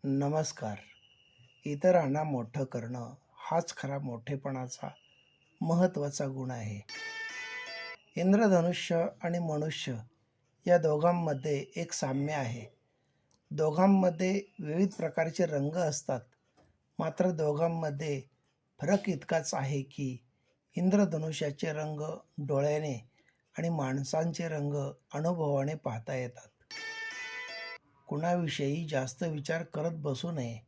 नमस्कार. इतरांना मोठं करणं हाच खरा मोठेपणाचा महत्त्वाचा गुण आहे. इंद्रधनुष्य आणि मनुष्य या दोघांमध्ये एक साम्य आहे. दोघांमध्ये विविध प्रकारचे रंग असतात. मात्र दोघांमध्ये फरक इतकाच आहे की इंद्रधनुष्याचे रंग डोळ्याने आणि माणसांचे रंग अनुभवाने पाहता येतात. कुणाविषयी जास्त विचार करत बसू नये,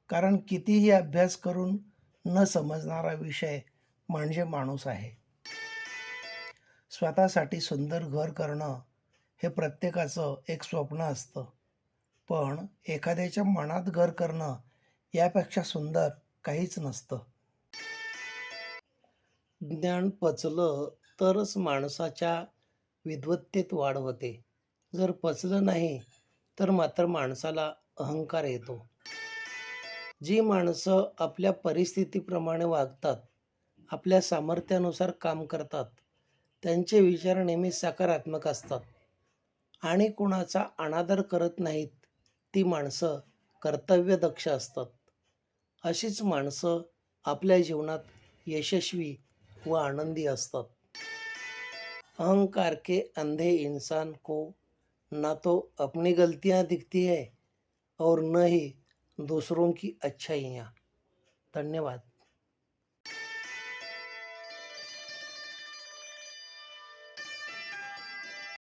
कारण कितीही अभ्यास करून न समजणारा विषय म्हणजे माणूस आहे. स्वतःसाठी सुंदर घर करणं हे प्रत्येकाचं एक स्वप्न असतं, पण एखाद्याच्या मनात घर करणं यापेक्षा सुंदर काहीच नसतं. ज्ञान पचलं तरच माणसाच्या विद्वत्तेत वाढ होते. जर पचलं नाही तर मात्र माणसाला अहंकार येतो. जी माणसं आपल्या परिस्थितीप्रमाणे वागतात, आपल्या सामर्थ्यानुसार काम करतात, त्यांचे विचार नेहमी सकारात्मक असतात आणि कुणाचा अनादर करत नाहीत. ती माणसं कर्तव्यदक्ष असतात. अशीच माणसं आपल्या जीवनात यशस्वी व आनंदी असतात. अहंकार के अंधे इंसान को ना तो अपनी गलतियां दिखती है और न ही दूसरों की अच्छाइयाँ. धन्यवाद.